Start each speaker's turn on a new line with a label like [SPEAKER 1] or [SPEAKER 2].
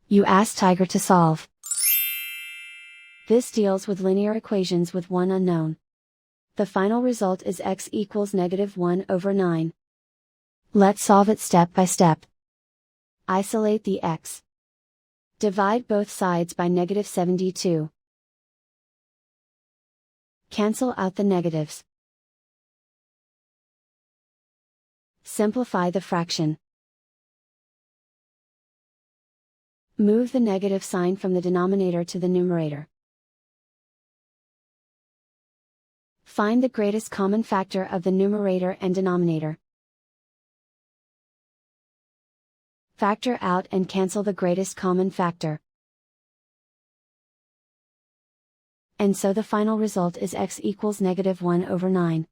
[SPEAKER 1] You ask Tiger to solve. This deals with linear equations with one unknown. The final result is x equals -1/9. Let's solve it step by step. Isolate the x. Divide both sides by -72. Cancel out the negatives. Simplify the fraction. Move the negative sign from the denominator to the numerator. Find the greatest common factor of the numerator and denominator. Factor out and cancel the greatest common factor. And so the final result is x equals -1/9.